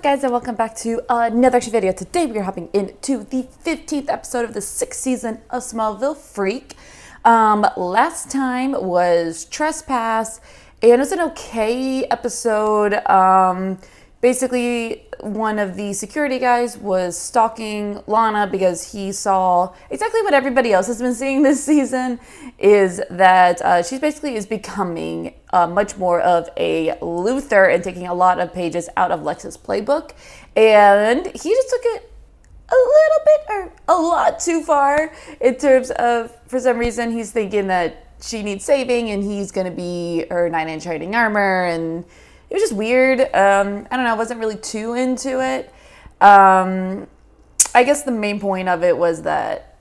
guys, and welcome back to another action video. Today we are hopping into the 15th episode of the 6th season of Smallville Freak. Last time was Trespass, and it was an okay episode. Basically, one of the security guys was stalking Lana because he saw exactly what everybody else has been seeing this season, is that she basically is becoming much more of a Luther and taking a lot of pages out of Lex's playbook. And he just took it a little bit or a lot too far in terms of, for some reason, he's thinking that she needs saving and he's going to be her 9-inch hiding armor, and it was just weird. I don't know, I wasn't really too into it. I guess the main point of it was that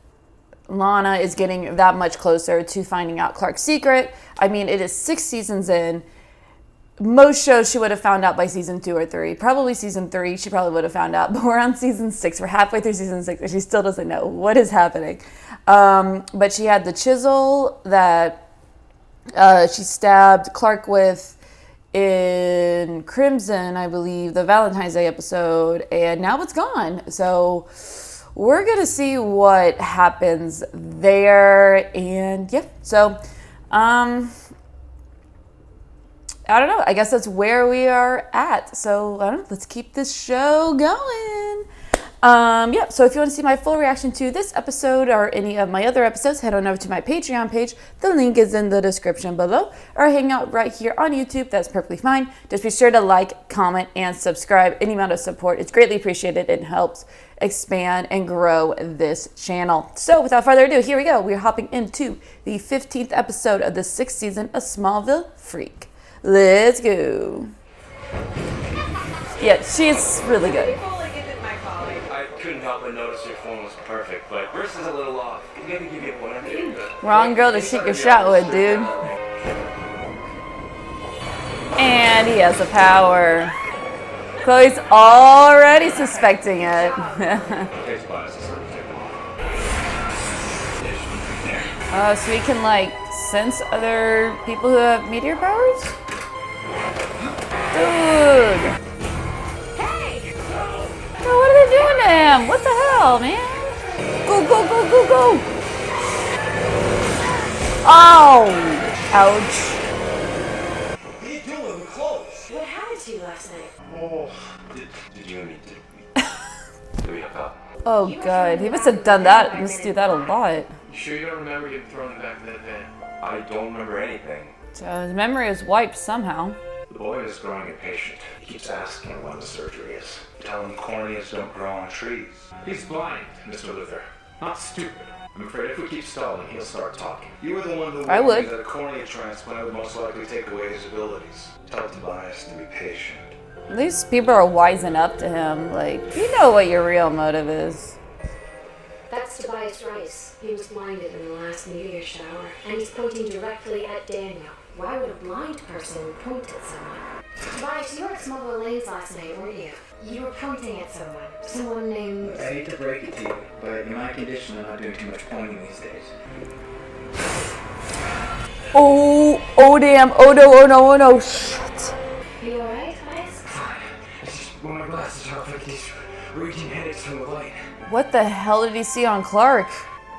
Lana is getting that much closer to finding out Clark's secret. I mean, it is 6 seasons in. Most shows she would have found out by season 2 or 3. Probably season 3 she probably would have found out, but we're on season 6. We're halfway through season 6 and she still doesn't know what is happening. But she had the chisel that she stabbed Clark with in Crimson, I believe, the Valentine's Day episode, and now it's gone. So we're gonna see what happens there, and yeah, so I don't know, I guess that's where we are at. So I don't know, let's keep this show going. Yeah, so if you want to see my full reaction to this episode or any of my other episodes, head on over to my Patreon page. The link is in the description below, or hang out right here on YouTube. That's perfectly fine. Just be sure to like, comment, and subscribe. Any amount of support is greatly appreciated. It helps expand and grow this channel. So without further ado, here we go. We're hopping into the 15th episode of the 6th season of Smallville Freak. Let's go. Yeah, she's really good. Couldn't help but notice your form was perfect, but yours is a little off. I'm gonna give you a point. Wrong girl to shoot your shot with, dude. And he has the power. Chloe's already suspecting it. So we can like sense other people who have meteor powers? Dude! What are they doing to him? What the hell, man? Go, go, go, go, go! Oh! Ouch. What are you doing with Clois? What happened to you last night? Oh, did you and me do we hook up? Oh god, he must have done that. He must do that a lot. You sure you don't remember getting thrown in the back of that van? I don't remember anything. So his memory was wiped somehow. The boy is growing impatient. He keeps asking when the surgery is. Tell him corneas don't grow on trees. He's blind, Mr. Luther. Not stupid. I'm afraid if we keep stalling, he'll start talking. You were the one who warned me that a cornea transplant would most likely take away his abilities. Tell Tobias to be patient. At least people are wising up to him. Like, you know what your real motive is. That's Tobias Rice. He was blinded in the last meteor shower, and he's pointing directly at Daniel. Why would a blind person point at someone? Tobias, you were at Smallville Lanes last night, weren't you? You were pointing at someone. Someone named... I hate to break it to you, but in my condition, I'm not doing too much pointing these days. Oh damn, oh no, shit. Are you alright, Tobias? Fine. It's just when my glasses are off like these raging headaches from the light. What the hell did he see on Clark?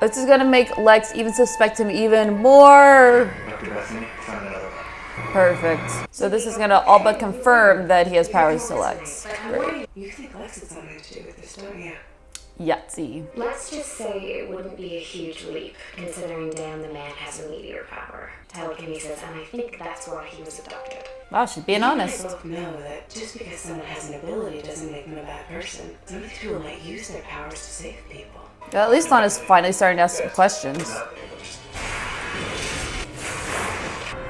This is gonna make Lex even suspect him even more. Dr. Bethany, found another one. Perfect. So this is gonna all but confirm that he has powers to Lex. Great. You think Lex has something to do with this, don't you? Yahtzee. Let's just say it wouldn't be a huge leap, considering Dan the man has a meteor power, telekinesis, and I think that's why he was abducted. Wow, she's being honest. You both know that just because someone has an ability doesn't make them a bad person. Some of these people might use their powers to save people. Well, at least Lana's finally starting to ask some questions.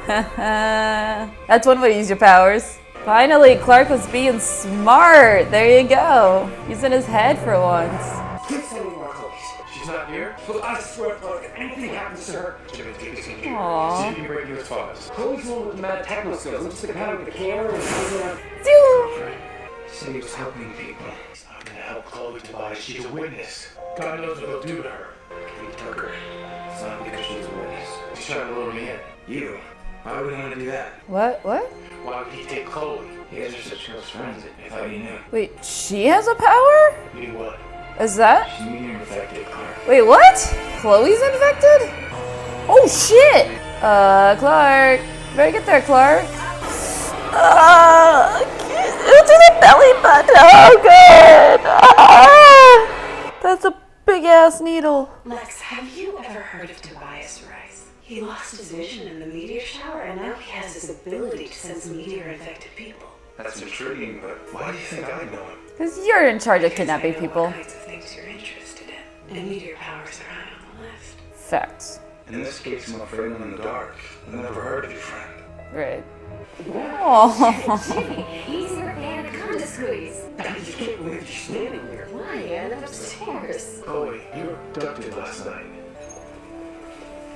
That's one way to use your powers. Finally, Clark was being smart. There you go. Using his head for once. Please tell me more, Clois. She's not here? Well, I swear, Clark, if anything happens to her... Jimmy, take this in here. Aww. See if you can break US files. Chloe's the one with the mad techno skills. I'm just the guy with the camera and said he was helping people. He's not gonna help Chloe Tobias. She's a witness. God knows what he'll do to her. He took her. It's not because she's a witness. He's trying to lure me in. You Why would he want to do that? What? Why would he take Chloe? You guys are such close friends. I thought you knew. Wait, she has a power? You what? Is that? She's mean and infected, Clark. Wait, what? Chloe's infected? Oh shit! Clark. Better get there, Clark. Into the belly button. Oh, good. That's a big ass needle. Lex, have you ever heard of Tobias Rice? He lost his vision in the meteor shower, and now he has his ability to sense meteor-infected people. That's intriguing, but why do you think I know him? Because you're in charge of Because kidnapping I know people. what kinds of things you're interested in, and meteor powers are high on the list. Facts. In this case, I'm afraid I'm in the dark. I've never heard of your friend. Right. Oh. Jimmy, he's your fan. Come to squeeze. I just can't believe you're standing here. Why? I live upstairs. Chloe, you were abducted last night.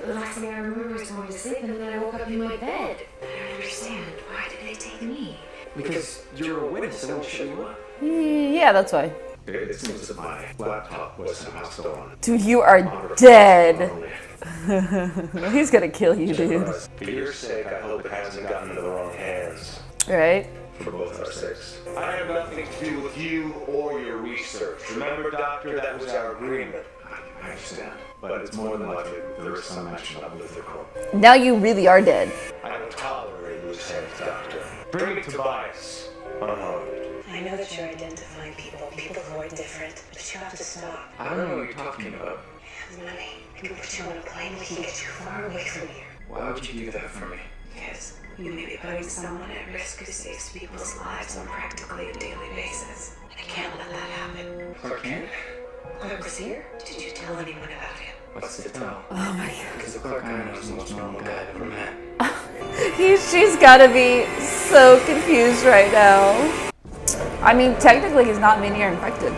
The last thing I remember was going to sleep, and then I woke up in my bed. I don't understand. Why did they take me? Because you're a witness and I won't shut you up. Yeah, that's why. It seems that my laptop was somehow stolen. Dude, you are dead. He's gonna kill you, dude. For your sake, I hope it hasn't gotten into the wrong hands. Right? For both our sakes. I have nothing to do with you or your research. Remember, Doctor, that was our agreement. I understand. But it's more than likely there is some mention of Luther Corp. Now you really are dead. I don't tolerate loose ends, Doctor. Bring me Tobias. Unharmed. I know that you're identifying people who are different, but you have to stop. I don't know what you're talking about. Money. We can put you on a plane, we can get you far away from here. Why would you do that for me? Because you may be putting someone at risk who saves people's lives on practically a daily basis. I can't let that happen. Clark Kent? Clark was here? Did you tell anyone about him? What's to tell? Oh my god. Because the Clark I know is the most normal guy I've ever met. She's gotta be so confused right now. I mean, technically he's not meteor infected.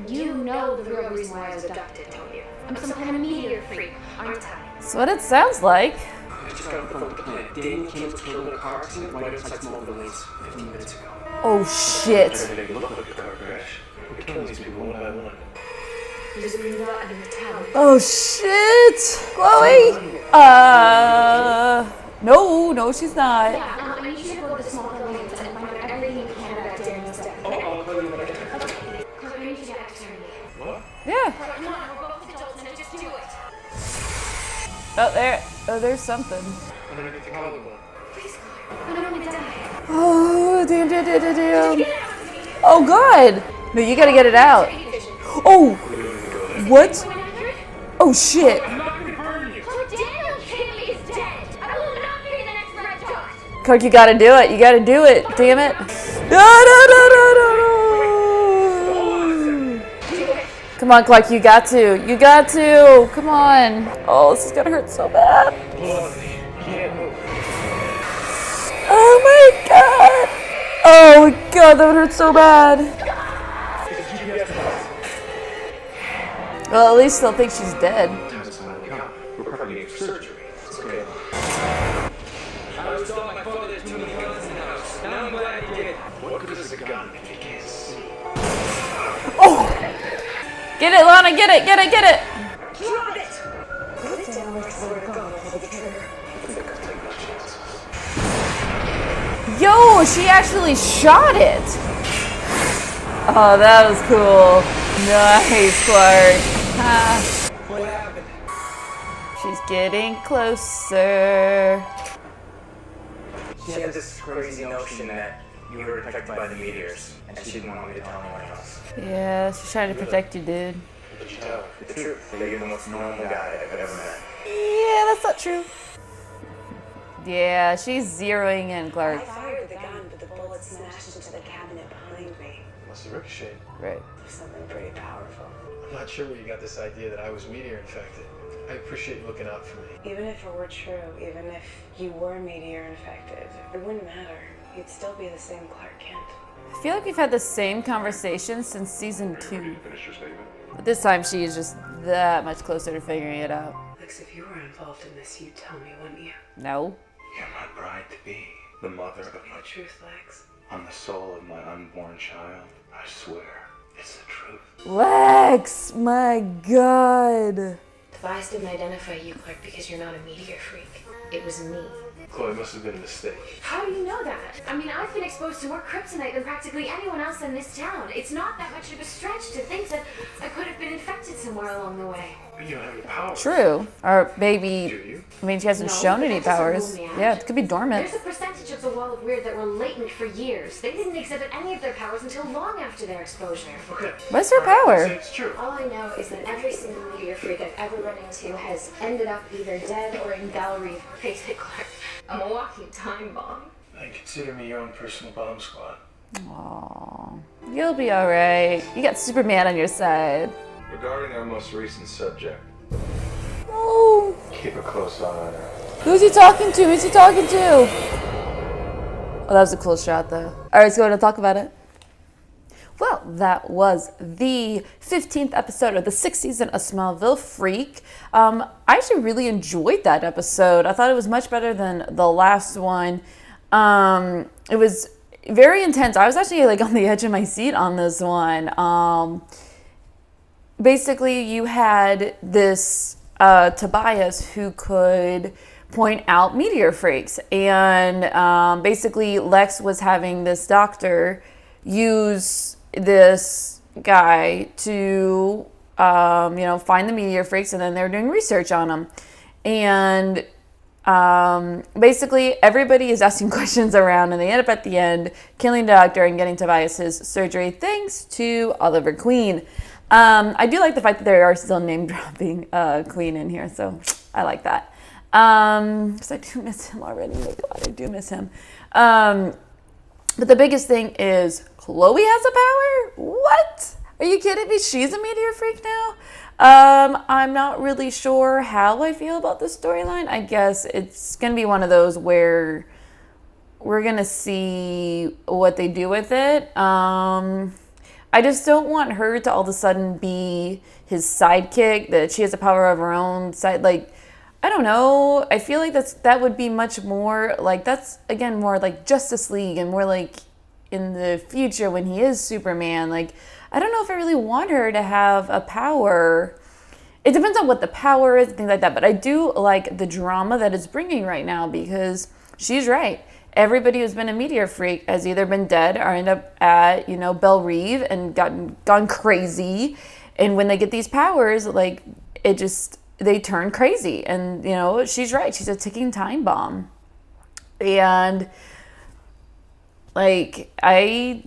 You know the real reason why I was abducted, don't you? I'm some kind of meteor freak, aren't I? That's what it sounds like. I just got off the phone with the planet. Danny came was killed in a car accident right outside Smallville lanes 15 minutes ago. Oh shit. They look like a car crash. We're killing these people one by one. There's a lot in the town. Oh shit. Chloe? No, she's not. Yeah, I need you to go to the Smallville lanes and find out everything you can about Daniel's death. I'll call you later. Clark, I need you to act attorney. What? Yeah. Come on, we're both adults now, just do it. There's something. I'm gonna get the collar one. Please, Clark. I don't want to die. Oh, damn. Oh god. No, you gotta get it out. Oh, what? Oh shit. Clark, Daniel Kinley is dead. I will not be the next Red Dot. Clark, you gotta do it. You gotta do it. Damn it. No. Come on, Clark, you got to. You got to. Come on. Oh, this is gonna hurt so bad. Oh my god. Oh my god, that would hurt so bad. Well, at least they'll think she's dead. Time's finally come. We're prepping you for surgery. It's okay. I was told my father there's too many guns in the house. Now I'm glad he did. What good is a gun if you can't see? Oh! Get it, Lana, get it. Drop it! Put it down like where to go for the trigger. I think I'll take no chances. Yo, she actually shot it. Oh, that was cool. Nice, Clark. Ha. What happened? She's getting closer. She had this crazy notion that you were affected by the meteors, and she didn't want me to tell anyone else. Yeah, she's trying to protect you, dude. What did you tell her? The truth, that you're the most normal guy I've ever met. Yeah, that's not true. Yeah, she's zeroing in Clark. I fired the gun, but the bullet smashed into the cabinet behind me. Must have ricocheted. Right. Something pretty powerful. I'm not sure where you got this idea that I was meteor infected. I appreciate you looking out for me. Even if it were true, even if you were meteor infected, it wouldn't matter. You'd still be the same Clark Kent. I feel like we've had the same conversation since season 2. Finish your statement. But this time she is just that much closer to figuring it out. Lex, if you were involved in this, you'd tell me, wouldn't you? No. You're my bride to be. The mother of my The truth, Lex. on the soul of my unborn child. I swear, it's the truth. Lex! My god. Tobias didn't identify you, Clark, because you're not a meteor freak. It was me. Chloe, it must have been a mistake. How do you know that? I mean, I've been exposed to more kryptonite than practically anyone else in this town. It's not that much of a stretch to think that I could have been infected somewhere along the way. You don't have any powers. True. Or Do maybe, you? I mean, she hasn't No, shown but any that doesn't powers. rule me out. Yeah, it could be dormant. There's a percentage of the wall of weird that were latent for years. They didn't exhibit any of their powers until long after their exposure. Okay. What's her All right, power? say it's true. All I know is that every single meteor freak I've ever run into has ended up either dead or in gallery. Face it, Clark. I'm a walking time bomb. And consider me your own personal bomb squad. Aw, you'll be alright. You got Superman on your side. Regarding our most recent subject, Oh, keep a close eye on her. who's he talking to? Who's he talking to? Oh, that was a cool shot, though. Alright, so we're gonna talk about it. Well, that was the 15th episode of the 6th season of Smallville Freak. I actually really enjoyed that episode. I thought it was much better than the last one. It was very intense. I was actually like on the edge of my seat on this one. Basically, you had this Tobias who could point out meteor freaks. And basically, Lex was having this doctor use this guy to, find the meteor freaks, and then they were doing research on them. And basically, everybody is asking questions around, and they end up at the end killing the doctor and getting Tobias his surgery thanks to Oliver Queen. I do like the fact that they are still name dropping Queen in here, so I like that. Because I do miss him already. Oh my God, I do miss him. But the biggest thing is Chloe has a power? What? Are you kidding me? She's a meteor freak now? I'm not really sure how I feel about this storyline. I guess it's going to be one of those where we're going to see what they do with it. I just don't want her to all of a sudden be his sidekick, that she has a power of her own side. Like, I don't know. I feel like that would be much more like, that's again more like Justice League and more like in the future when he is Superman. Like, I don't know if I really want her to have a power. It depends on what the power is and things like that. But I do like the drama that it's bringing right now, because she's right. Everybody who's been a meteor freak has either been dead or end up at, Belle Reve and gone crazy. And when they get these powers, like, they turn crazy. And, she's right. She's a ticking time bomb. And like, I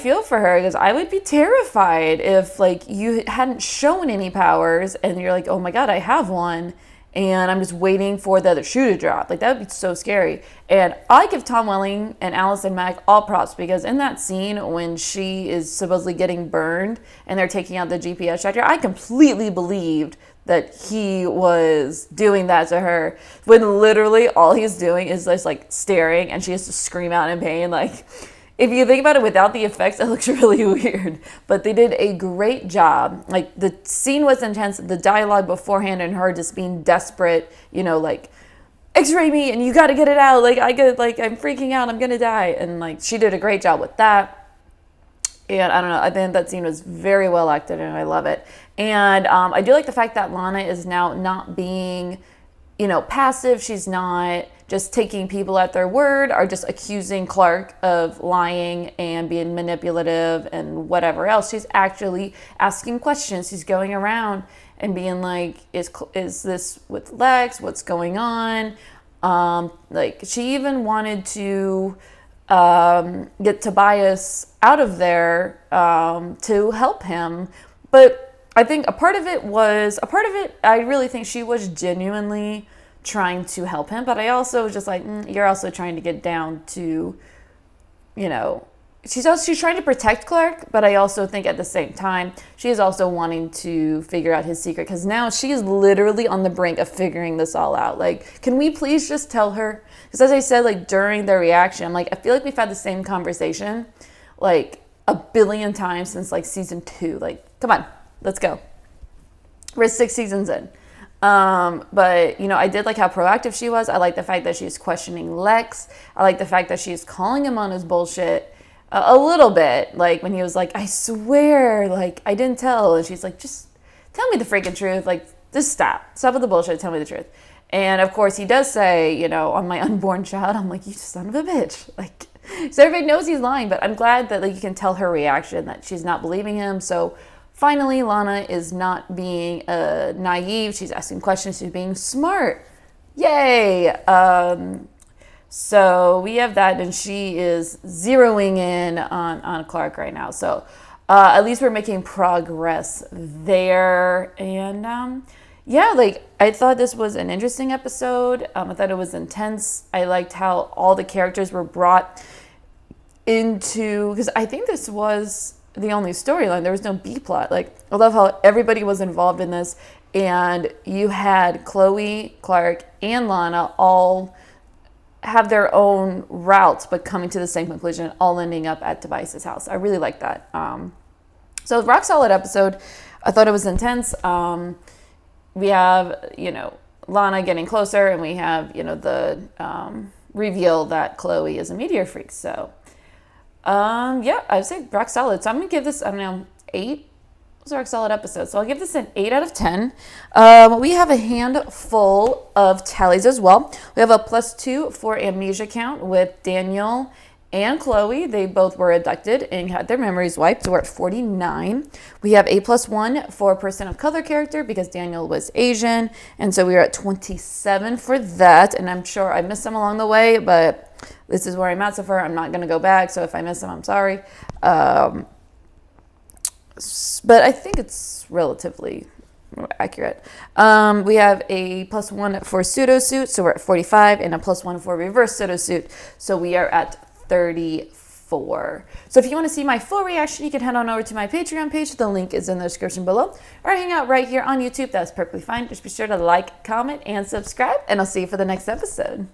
feel for her, because I would be terrified if, like, you hadn't shown any powers and you're like, oh my God, I have one, and I'm just waiting for the other shoe to drop. Like, that would be so scary. And I give Tom Welling and Allison Mack all props, because in that scene when she is supposedly getting burned and they're taking out the GPS tracker, I completely believed that he was doing that to her, when literally all he's doing is just like staring and she has to scream out in pain. Like, if you think about it without the effects, it looks really weird, but they did a great job. Like, the scene was intense, the dialogue beforehand and her just being desperate, like, X-ray me and you got to get it out. Like, I'm freaking out. I'm going to die. And like, she did a great job with that. And I don't know, I think that scene was very well acted and I love it. And I do like the fact that Lana is now not being, passive. She's not just taking people at their word or just accusing Clark of lying and being manipulative and whatever else. She's actually asking questions. She's going around and being like, is this with Lex? What's going on? Like, she even wanted to get Tobias out of there to help him. But I think a part of it, I really think she was genuinely trying to help him. But I also was just like, you're also trying to get down to, she's trying to protect Clark. But I also think at the same time, she is also wanting to figure out his secret. Because now she is literally on the brink of figuring this all out. Like, can we please just tell her? Because as I said, like, during the reaction, I'm like, I feel like we've had the same conversation like a billion times since like season 2. Like, come on, let's go. We're 6 seasons in. But, I did like how proactive she was. I like the fact that she's questioning Lex. I like the fact that she's calling him on his bullshit a little bit. Like, when he was like, I swear, like, I didn't tell. And she's like, just tell me the freaking truth. Like, Just stop. Stop with the bullshit. Tell me the truth. And of course, he does say, you know, on my unborn child, I'm like, you son of a bitch. Like, so everybody knows he's lying, but I'm glad that like you can tell her reaction that she's not believing him. So finally, Lana is not being naive. She's asking questions. She's being smart. Yay. So we have that, and she is zeroing in on Clark right now. So at least we're making progress there. And yeah, like I thought this was an interesting episode. I thought it was intense. I liked how all the characters were brought into, because I think this was the only storyline. There was no B plot. Like I love how everybody was involved in this, and you had Chloe, Clark, and Lana all have their own routes, but coming to the same conclusion, all ending up at Tobias's house. I really like that. So rock solid episode. I thought it was intense. We have, you know, Lana getting closer, and we have, you know, the reveal that Chloe is a meteor freak. So, yeah, I would say rock solid. So I'm going to give this, I don't know, 8. It was a rock solid episode. So I'll give this an 8 out of 10. We have a handful of tallies as well. We have a +2 for Amnesia count with Daniel and Chloe. They both were abducted and had their memories wiped, so we're at 49. We have a +1 for person of color character because Daniel was Asian, and so we are at 27 for that. And I'm sure I missed some along the way, but this is where I'm at so far. I'm not going to go back, so if I miss them, I'm sorry. But I think it's relatively accurate. We have a +1 for Sudo Suit, so we're at 45, and a +1 for Reverse Sudo Suit, so we are at 34. So if you want to see my full reaction, you can head on over to my Patreon page. The link is in the description below, or hang out right here on YouTube. That's perfectly fine. Just be sure to like, comment, and subscribe, and I'll see you for the next episode.